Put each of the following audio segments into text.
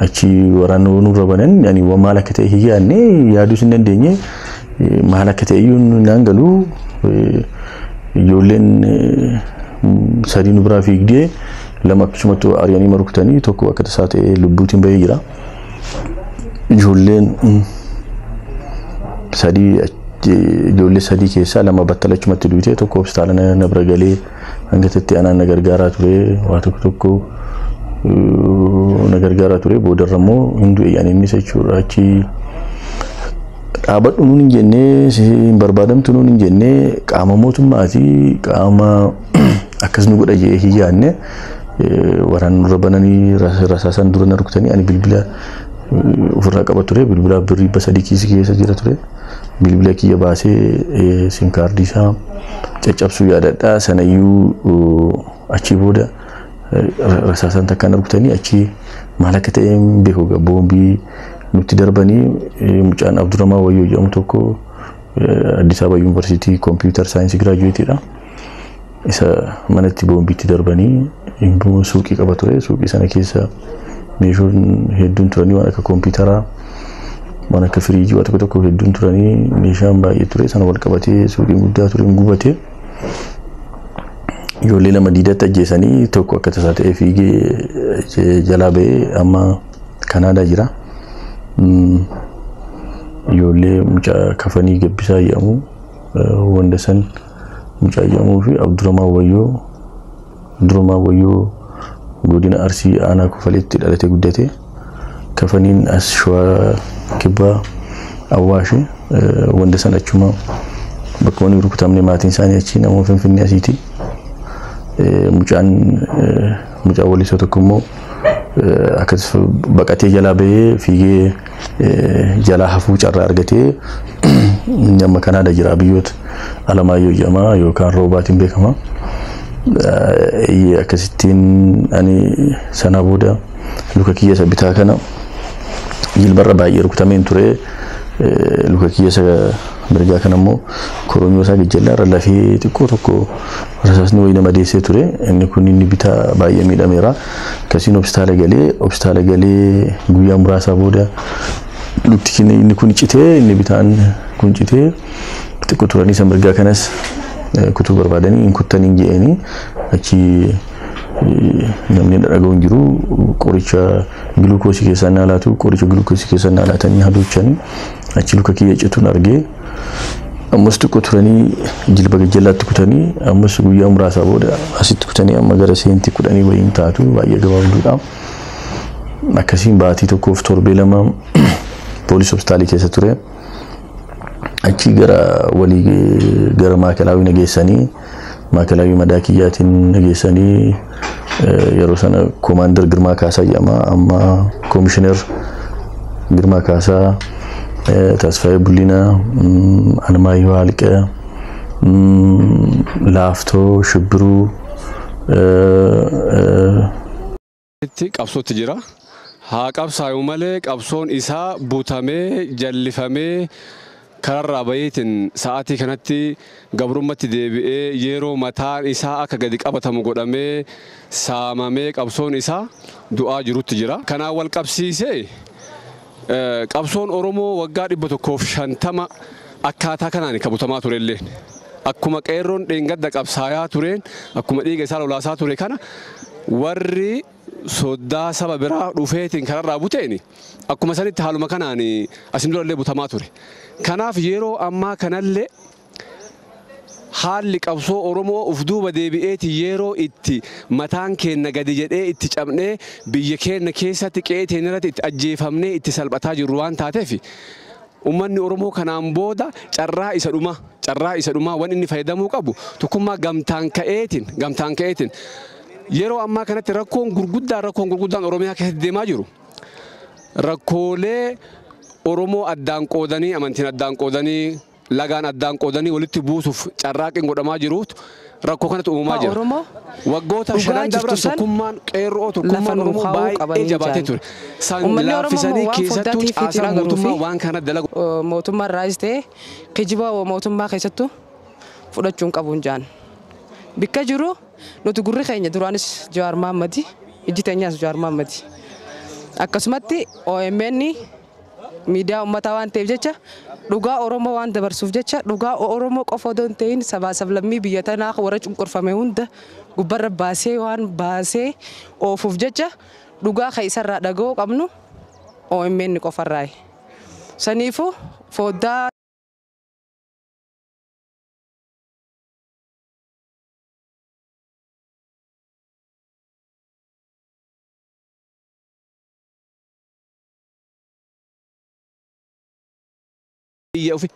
achi waraana nurra banan yani maal akka ta'e hiyyaanne yaaduu hin dandeenye maal akka ta'e iyyuu naangalu ijoolleen sadii nu biraa fiigdee lama akkasumatti ari'anii marukutanii tokko akka tasaa ta'e lubbuutiin bahee jira. Ijoolleen sadii ijoollee sadii keessaa lama battalachumatti duute tokko hospitaala Nabra galee hangatatti anaan gargaaraa ture waa tokko gargaaraa ture boodarrammoo hindu yani inni jechuudha achi dhaabadhu nuun hin jennee hin barbaadamtu nuun hin jennee qaama mootummaati qaama akkas nu godha jee hiyyaanne waraan nurra bananii rasaasan dura na rukutanii ani bilbila ofirraa qaba ture bilbila birrii basadii kiisii keessa jira ture bilbila kiyya baasee sim kaardii isaa caccabsuu yaadadha sanayyuu achi booda rasaasan takkaan rukutanii achi maal akka ta'e beeku boombii nutti darbanii mucaan Abdurrahman Wayyoo jedhamu tokko Addis Ababa University Computer Science graduate dha. Isa manatti boombiitti darbanii immoo suuqii qaba ture suuqii sana keessa meeshaan hedduun turanii waan akka kompiitaraa waan akka firiijii waan tokko hedduun turanii meeshaan baay'ee ture sana wal qabatee suuqiin guddaa ture gubatee ijoollee lama diidatti ajjeesanii tokko akka tasaa ta'e fiigee jalaa ba'ee amma Kanaadaa jira. Ijoollee mucaa kafanii gabbisaa jedhamu wanda san mucaa jedhamuu fi Abdurrahman Wayyoo godina Arsii aanaa Kofaleetti dhalatee guddate kafaniin as Shawaa Kibbaa Awwaash wanda san achuma bakka wani rukutamne maatiin isaanii achi namoota Finfinnee asiiti. Mucaa walisoo tokko immoo akkas baqatee jalaa ba'ee fiigee jalaa hafuu carraa argatee nama Kanaadaa jira biyyoota Alamaayyoo jedhama yookaan Roobaatiin beekama. Akkasittiin ani sana booda luka kiyya isa bitaa kana jilbarra baay'ee rukutameen ture luka kiyya isa mirgaa kana immoo koronyoo isaa gijjallaarra lafee xiqqoo tokko rasaasni wayii nama deessee ture inni kun inni bitaa baay'ee miidhameera akkasiin hospitaala galee guyyaa muraasaa booda lukti inni kun citee inni bitaan kun citee xiqqoo turanii isa mirgaa kanas kutuu barbaadanii hin kuttanii je'anii achi namni dhagahuun jiru qoricha gluukoosii keessaa naalaatu qoricha gluukoosii keessaa naalaatanii hadochanii achi luka kiyya cituun argee ammas xiqqoo turanii jilba gajjallaatti kutanii ammas guyyaa muraasaa booda asitti kutanii amma gara seentii 10 wayiin taatu baay'ee gabaabduudha. Akkasiin baatii tokkoof torbee lama poolis hospitaalii keessa ture. Achi gara maakalaawii nageessanii maakalaawii madaa kiyyaatiin nageessanii yeroo sana koomaandar Girmaa Kaasaa jedhama amma koomishinar Girmaa Kaasaa Tasfaayee Bullinaa Almaayyoo Halqee Laaftoo Shibbiruu itti qabsootti jira haa qabsaa'u malee qabsoon isaa butamee jallifamee kararraa bayeetiin sa'aatii kanatti gabrummatti deebi'ee yeroo mataan isaa akka gadi qabatamu godhamee saamamee qabsoon isaa du'aa jirutti jira. Kanaan wal qabsiisee qabsoon Oromoo waggaa 150 akkaataa kanaan kabutamaa turellee akkuma qeerroon dheengadda qabsaayaa tureen akkuma dhiiga isaa lolaasaa ture kana warri soddaa saba biraa dhufeetiin kararraa buteeni akkuma sanitti haaluma kanaan asin durallee butamaa ture. Kanaaf yeroo ammaa kanallee haalli qabsoo Oromoo uf duuba deebi'eeti yeroo itti mataan keenya gadi jedhee itti cabnee biyya keenya keessatti qe'ee irratti itti ajjeefamnee itti salphataa jirru waan taateef ummanni Oromoo kanaan booda carraa isa dhumaa waan inni fayyadamuu qabu tokkummaa gamtaan ka'eetiin yeroo ammaa kanatti rakkoon gurguddaan Oromiyaa keessatti deemaa jiru rakkoolee Oromoo addaan qoodanii amantiin addaan qoodanii lagaan addaan qoodanii walitti buusuuf carraaqiin godhamaa jiruutu rakkoo kanatti uumamaa jira. Waggoota 5 dabra tokkummaan qeerroo tokkummaan Oromoo baay'ee jabaatee ture. San laaffisanii keessattuu caasaa mootummaa waan kana dalagu. Mootummaan raayis ta'ee kijiba mootummaa keessattuu fudhachuun qabuun jaan. Bikka jiru nuti gurri keenya duraanis Jawaar Mahaammadi ijji teenyaas Jawaar Mahaammadi. akkasumatti OMN miidiyaa uummataa waan ta'eef jecha dhugaa Oromoo waan dabarsuuf jecha dhugaa Oromoo qofa odoo hin ta'in sabaa sablammii biyya tanaa warra cunqurfame hunda gubbarra baasee waan baasee oofuuf jecha dhugaa isarraa dhaga'uu qabnu OMN qofarraayi. Saniifuu foddaa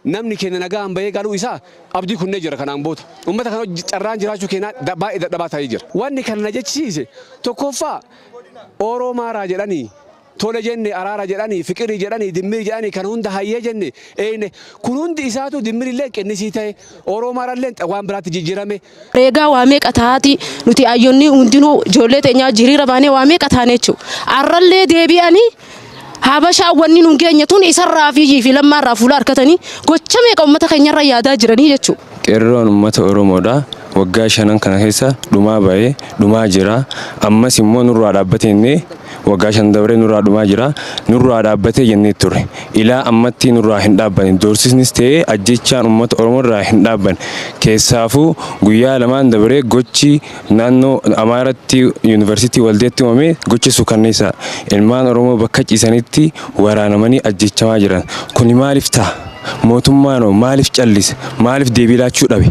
namni keenya nagaan bahee galuu isaa abdii kunnee jira kanaan booda uummata kana carraan jiraachuu keenya baay'ee dadhabaa ta'ee jira. Wanni kana jechisiise tokkoffaa Oromaaraa jedhanii tole jenne araara jedhanii fiqirii jedhanii dimmiri jedhanii kan hunda hayyee jenne eeyne kun hundi isaatu dimmirillee qinnisii ta'e Oromaarallee waan biraatti jijjiirame. Reegaa waa meeqa taati nuti ayyoonni hundinuu ijoollee teenyaa jiriira baanee waa meeqa taane jechuudha. Arrallee deebi'anii Habashaa wanni nun geenye tun isarraa fi lammaarraa fuula harkatanii gocha meeqa uummata keenyarra yaadaa jiranii jechuudha. Qeerroon uummata Oromoodha. Waggaa 5 kana keessa dhumaa bahee dhumaa jira. Ammas immoo nurraa dhaabbatee waggaa 5 dabree nurraa dhumaa jira. Nurraa dhaabbatee jennee turre. Ilaa ammatti nurraa hin dhaabbanne. Doorsisnis ta'ee ajjechaan uummata Oromoorraa hin dhaabbanne. Keessaafuu guyyaa 2 dabree gochi naannoo Amaaratti yuunivarsiitii Waldeetti uumame gochi suukanneessaa. Ilmaan Oromoo bakka ciisanitti waraanamanii ajjechamaa jiran. Kuni maaliif ta'a? Mootummaan maaliif callise? Maaliif deebii laachuu dhabe?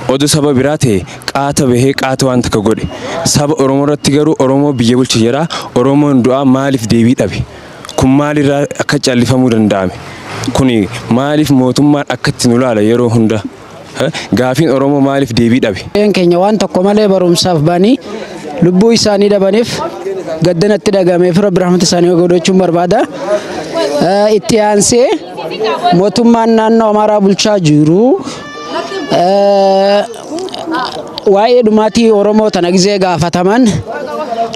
Oduu saba biraa ta'e qaata bahee qaata waan takka godhe. Saba Oromoo irratti garuu Oromoo biyya bulcha jira. Oromoon du'aa maaliif deebii dhabe? Kun maalirraa akka callifamuu danda'ame? Kuni maaliif mootummaan akkatti nu laala yeroo hunda? Gaafiin Oromoo maaliif deebii dhabe? Keenya waan tokko malee barumsaaf banii lubbuu isaanii dhabaniif gaddanatti dhagameef Rabbi rahmata isaanii godhachuun barbaada. Itti aansee mootummaan naannoo Amaaraa bulchaa jiru waa'ee dhumaatii Oromoo tana gizee gaafataman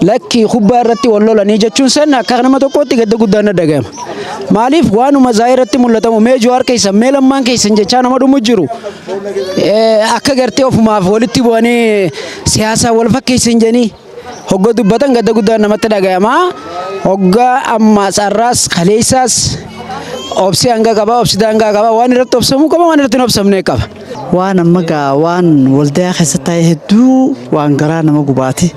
lakki kubbaa irratti wal lolanii jechuun san akka nama tokkotti gadda guddaan dhagahama. Maaliif waanuma zaahirratti mul'atamu mee Jawaar keessan mee Lammaan keessan jechaa nama dhumu jiru akka gartee ofumaaf walitti bu'anii siyaasa wal fakkeessan jedhanii hogga dubbatan gadda guddaan namatti dhagahama. Hogga amma sarraas kaleessaas obsi hanga qaba obsi hanga qaba waan irratti obsamuu qaba waan irratti obsamnee qaba. Waan amma waan waldaa keessatti hedduu waan garaa nama gubaati.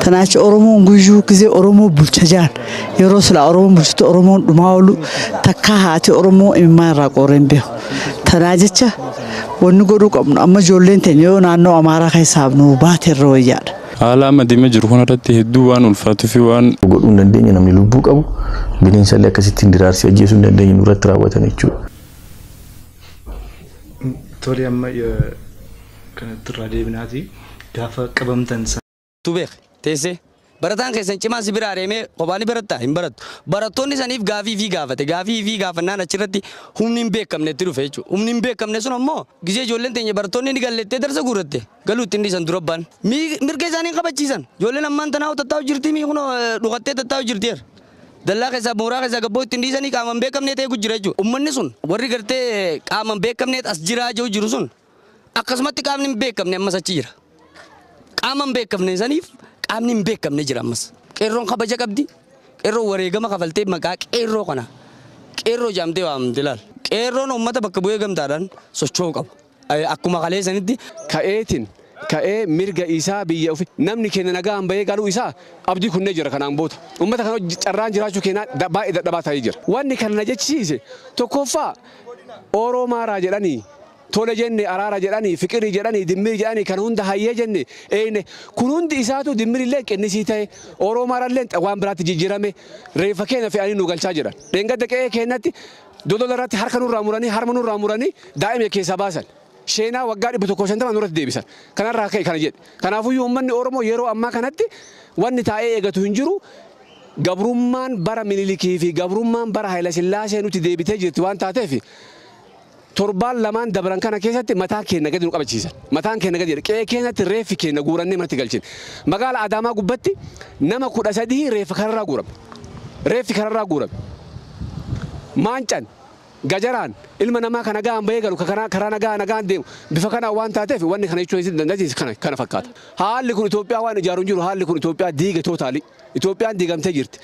Tanaachi Oromoon guyyuu gizee Oromoo bulcha jaan yeroo sila Oromoon bulchatu Oromoon dhumaa oolu takka haati Oromoo imimmaa irraa qoreen beeku. Tanaa jecha wanni godhuu qabnu amma ijoolleen teenya yoo naannoo Amaaraa keessaaf nu baate irra wayyaadha. Haala amma deemee jiru kanarratti hedduu waan ulfaatuu fi waan godhuu hin dandeenye namni lubbuu qabu bineensallee akkasittiin diraarsii ajjeesuu hin dandeenye nurratti raawwatan jechuudha. Tole amma kanatti irraa deebinaati gaafa qabamtan Tubeek teessee barataan keessan cimaa si biraa deemee kophaanii barattaa hin barattu. Barattoonni saniif gaafii fi gaafannaan achirratti humni hin beekamne itti dhufe jechuudha. Humni hin beekamne sun ammoo gizee ijoolleen teenya barattoonni ni gallettee darsa guuratte galuutti inni san dura baan mirga isaanii qabachiisan ijoolleen ammaan tanaa tattaa'u jirti mii kun dhugattee tattaa'u jirti. Dallaa keessaa mooraa keessaa gabboo ittiin dhiisanii qaamaan beekamnee ta'e jira jechuudha. Uummanni sun warri gartee qaamaan beekamnee as jiraa jiru sun akkasumatti qaamni hin beekamne ammas achi jira. Qaamaan beekamne saniif qaamni hin beekamne jira ammas. Qeerroon kabaja qabdi. Qeerroon wareegama kafaltee maqaa qeerroo kana. Qeerroo jaamtee waamte laal. Qeerroon uummata bakka bu'ee gamtaadhaan socho'uu qaba. Akkuma kalee sanitti ka'ee mirga isaa biyya ofii namni keenya nagaan bahee galuu isaa abdii kunnee jira kanaan booda. Uummata kana carraan jiraachuu keenya baay'ee dadhabaa ta'ee jira. Wanni kana jechisiise tokkoffaa Oromaaraa jedhanii tole jenne araara jedhanii fiqirii jedhanii dimmiri jedhanii kan hunda hayyee jenne eeyne kun hundi isaatu dimmirillee qinnisii ta'e Oromaarallee waan biraatti jijjiirame reeffa keenya fe'anii nu galchaa jiran. Dheengadda qe'ee keenyatti dodola irratti harka nurraa muranii harma nurraa muranii daa'ima keessaa baasan. Sheenaa waggaa 150 nurratti deebisan. Kanarraa ka'e kana jedhe. Kanaafuyyuu uummanni Oromoo yeroo ammaa kanatti wanni taa'ee eegatu hin jiru. Gabrummaan bara Minilikii fi gabrummaan bara Haayila Sillaasee nuti deebitee jirti waan taateef torbaan lamaan dabran kana keessatti mataa keenya gadi nu qabachiisan. Mataan keenya gadi qe'ee keenyatti reeffi keenya guurannee manatti galchine. Magaala Adaamaa gubbatti nama 13 reeffa kanarraa guurame. Reeffi kanarraa guurame. Maancan gajaraan ilma namaa kana nagaan bahee galu karaa nagaan deemu bifa kana waan taateef wanni kana jechuun danda'is kana fakkaata. Haalli kun Itoophiyaa waan ijaaruun jiru haalli kun Itoophiyaa diiga tootaali. Itoophiyaan diigamtee jirti.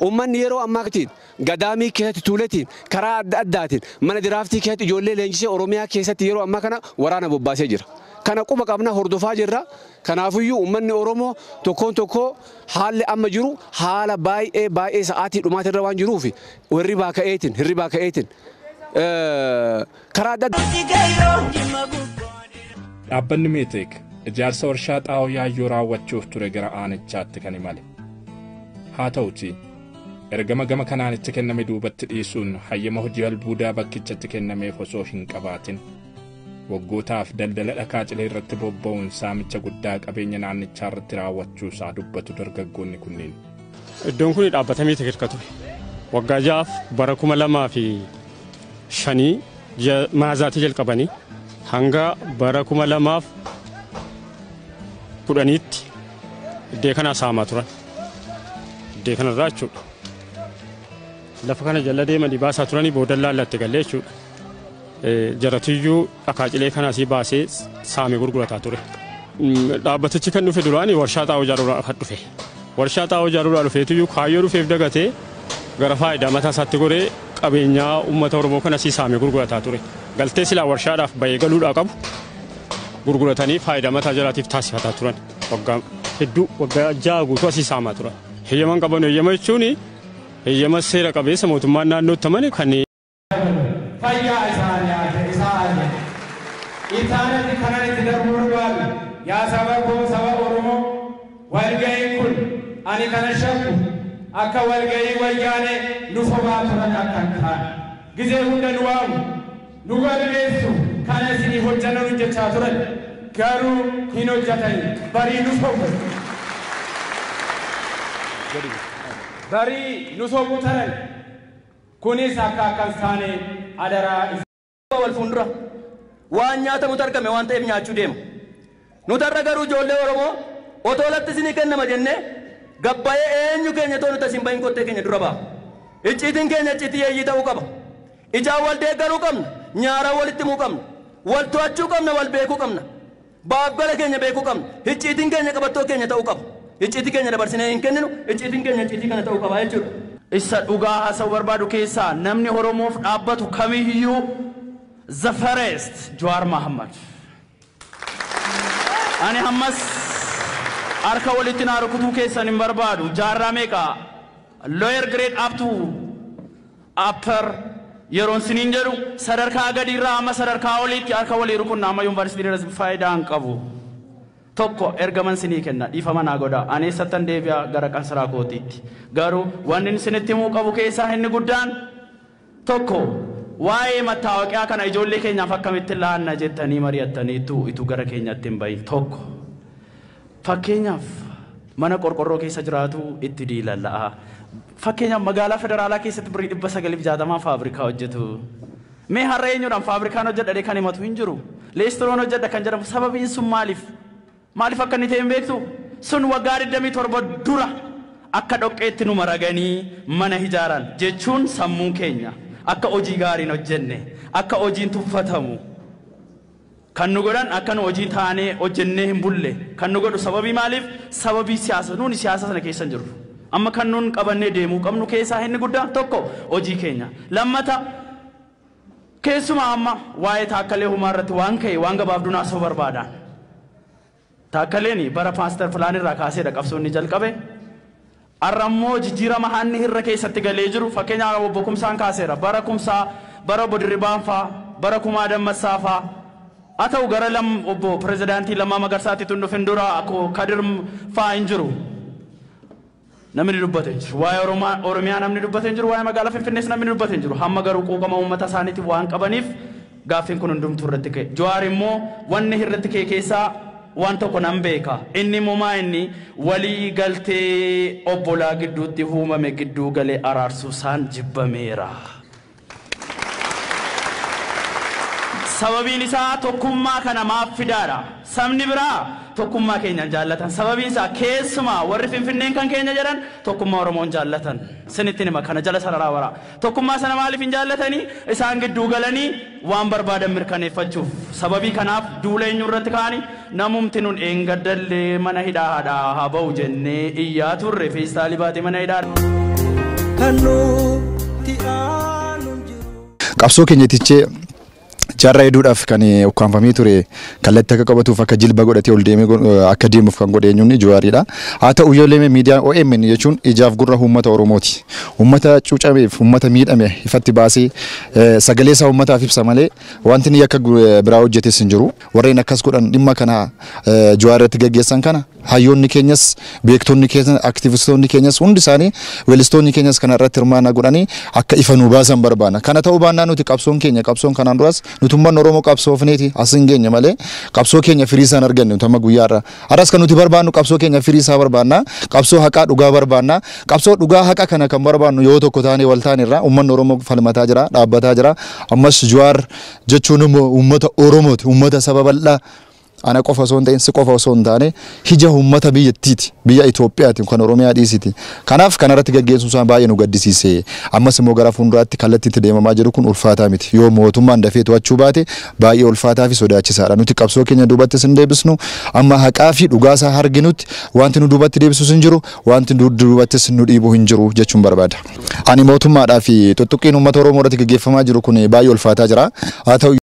Uummanni yeroo ammaatiin gadaamii keessatti tuuletiin karaa adda addaatiin mana diraaftii keessatti ijoollee leenjisee Oromiyaa keessatti yeroo ammaa kana waraana bobbaasee jira. Kana quba qabna hordofaa jirra. Kanaafiyyuu uummanni Oromoo tokkoon tokkoo haalli amma jiru haala baay'ee sa'aatii dhumaati irra waan jiruuf warri baaka'eetiin hirribaa ka'eetiin karaa adda dhaabbanni Meeteek ijaarsa warshaa xaa'oo yaayyoo raawwachuuf ture gara aanichaatti kan imale. Haa ta'uutii ergama gama kanaan itti kenname duubatti dhiisuun hayyama hojii albuudaa bakkichatti kennameef osoo hin qabaatin waggootaaf daldala dhakaa cilee irratti bobba'uun saamicha guddaa qabeenya naannichaa irratti raawwachuu isaa dubbatu dargaggoonni kunneen. Iddoon kun dhaabbata Meeteek ture. Waggaa 6 bara 2005 maazaatii jalqabanii hanga bara 2010tti iddoo kana saamaa turan. Iddoo kanarraa jechuudha. Lafa kana jala deemanii baasaa turanii boodan laallatti galee jechuudha. Jaratiyyuu dhakaa cilee kana asii baasee saamee gurgurataa ture. Dhaabbatichi kan dhufe duraanii warshaa xaa'oo ijaaruudhaaf dhufe. Warshaa xaa'oo ijaaruudhaaf dhufeetuyyuu kaayyoo dhufeef dagatee gara faayidaa mataa isaatti goree qabeenyaa uummata Oromoo kana asii saamee gurgurataa ture. Galtee silaa warshaadhaaf bahee galuudhaa qabu gurguratanii faayidaa mataa jalaatiif taasifataa turan. Waggaa hedduu waggaa 6 guutuu asii saamaa turan. Heyyaman qaban heyyama jechuun heyyama seera qabeessa mootummaan naannootti amane kan fayyaa isaanii isaanitti kanan itti darbuu barbaadu yaa saba koo saba Oromoo walga'iin kun ani kana shakku akka walga'ii wayyaanee nu sobaa turan akka hin taane gizee hunda nu waamu nu galmeessu kana isinii hojjannu jechaa turan garuu hin hojjetani barii nu sobu. Barii nu sobu taran kunis akka akkas taane adaraa wal fuundura waan nyaatamu argame waan ta'eef nyaachuu deema. Nuti har'a garuu ijoollee Oromoo otoo latti isinii kennama jennee gabbayee eenyu keenya too nuti isin bahin kottee keenya dura ba'a. Icciitiin keenya icciitii yeeyyii ta'uu qaba. Ijaan wal deeggaruu qabna. Nyaara walitti himuu qabna. Wal to'achuu qabna wal beekuu qabna. Baabala keenya beekuu qabna. Icciitiin keenya qabattoo keenya ta'uu qaba. Icciitii keenya dabarsinee hin kenninu icciitiin keenya icciitii kana ta'uu qaba jechuudha. Isa dhugaa haasa'uu barbaadu keessaa namni Oromoof dhaabbatu kamiyyuu the first Jawaar Mohammad. Ani hammas harka walitti naa rukutuu keessan hin barbaadu jaarraa meeqa lawyer grade up to upper yeroon siniin jedhu sadarkaa gadiirraa amma sadarkaa oliitti harka walii rukunna amma yuunivarsiitii irratti faayidaa hin qabu. Tokko ergaman sinii kenna dhiifama naa godha ani eessattan deebi'a gara qansaraa kootiitti garuu wanni isinitti himuu qabu keessaa inni guddaan tokko waa'ee mattaawoqiyaa kana ijoollee keenyaaf akkamitti laanna jettanii mari'attaniitu itu gara keenyatti hin bahin tokko fakkeenyaaf mana qorqorroo keessa jiraatu itti diilalla'a fakkeenyaaf magaalaa federaalaa keessatti birrii 960 faabrikaa hojjetu mee har'a eenyuudhaan faabrikaan hojjedhadhe kan himatu hin jiru leestiroon hojjedha kan jedhamu sababiin sun maaliif akka inni ta'e hin beektu sun waggaa 27 dura akka dhoqqeetti nu maraganii mana ijaaran jechuun sammuun keenya akka hojii gaariin hojjenne akka hojiin tuffatamu kan nu godhan akka nu hojii taanee hojjennee hin bulle kan nu godhu sababii maaliif sababii siyaasa nuuni siyaasa sana keessa hin jirru amma kan nuun qabannee deemuu qabnu keessaa inni guddaan tokko hojii keenya lammata keessumaa amma waa'ee taakkalee humaa irratti waan ka'e waan gabaabduu naasoo barbaadan taakkaleen bara paaster filaanirraa kaasee dhaqabsoonni jalqabe arrammoo jijjiirama hanni hirra keessatti galee jiru fakkeenyaaf obbo Kumsaan kaaseera bara Kumsaa bara obbo Dirribaan faa bara Kumaa Dammassaa faa haa ta'u gara obbo pirezidaantii Lammaa Magarsaatti tun dhufin dura akkoo Kadir faa hin jiru namni dubbate hin jiru waa'ee Oromiyaa namni dubbate hin jiru waa'ee magaalaa Finfinnees namni dubbate hin jiru hamma garuu quuqama uummata isaaniitiif waan qabaniif gaaffiin kun hundumtuu irratti ka'e Jawaar immoo wanni irratti ka'e keessaa waan tokko nan beeka inni mumaa inni walii galtee obbolaa gidduutti uumame gidduu galee araarsuu isaan jibbameera. Sababiin isaa tokkummaa kana maaf fidaadha. Sabni biraa tokkummaa keenya jaallatan. Sababiin isaa keessumaa warri Finfinneen kan keenya jedhan tokkummaa Oromoon jaallatan. Sinitti nima kana jala sararaa wara. Tokkummaa sana maaliif hin jaallatanii? Isaan gidduu galanii waan barbaadan mirkaneeffachuuf. Sababii kanaaf duula eenyu irratti ka'anii namumti nun eengaddallee mana hidhaadhaa haa ba'u jennee iyyaa turre feestaalii baatee mana hidhaa. Qabsoo keenyatichee jarra hedduudhaaf kan ukkaanfamee ture kallattii akka qabatuuf akka jilba godhatee ol deemee akka deemuuf kan godhe eenyuun Jawaariidha. Haa ta'u iyyuu miidiyaan OMN jechuun ijaaf gurra uummata Oromooti. Uummata cuucameef uummata miidhame ifatti baasee sagalee isaa uummataaf ibsa malee wanti inni akka biraa hojjetes hin jiru. Warreen akkas godhan dhimma kana Jawaar irratti gaggeessan kana hayyoonni keenyas beektonni keenyas aktivistoonni keenyas hundi isaanii weellistoonni keenyas kana irratti hirmaannaa godhanii akka ifa nu baasan barbaana. Kana ta'uu baannaan nuti qabsoon keenya qabsoon kanaan duras nutummaan Oromoo qabsoofneeti as hin geenye malee qabsoo keenya firii isaan arganne utama guyyaarra. Aras kan nuti barbaannu qabsoo keenya firii isaa barbaanna. Qabsoo haqaa dhugaa barbaanna. Qabsoo dhugaa haqa kana kan barbaannu yoo tokko taanee wal taanirra uummanni Oromoo falmataa jira, dhaabbataa jira. Ammas Jawaar jechuun immoo uummata Oromooti, uummata saba bal'aa. Ana qofa osoo hin ta'in si qofa osoo hin taane hija uummata biyyattiiti, biyya Itoophiyaati kan Oromiyaa dhiisiti. Kanaaf kana irratti gaggeessuun isaa baay'ee nu gaddisiise. Ammas immoo gara fuulduraatti kallattiitti deemamaa jiru kun ulfaataa miti. Yoo mootummaan dafee to'achuu baate baay'ee ulfaataa fi sodaachisaadha. Nuti qabsoo keenya duubattis hin deebisnu. Amma haqaa fi dhugaasaa harginutti wanti nu duubatti deebisus hin jiru, wanti duubattis nu dhiibu hin jiru jechuun barbaada. Ani mootummaadhaa fi tuttuqqiin uummata Oromoo irratti gaggeeffamaa jiru kun baay'ee ulfaataa jira. Haa ta'u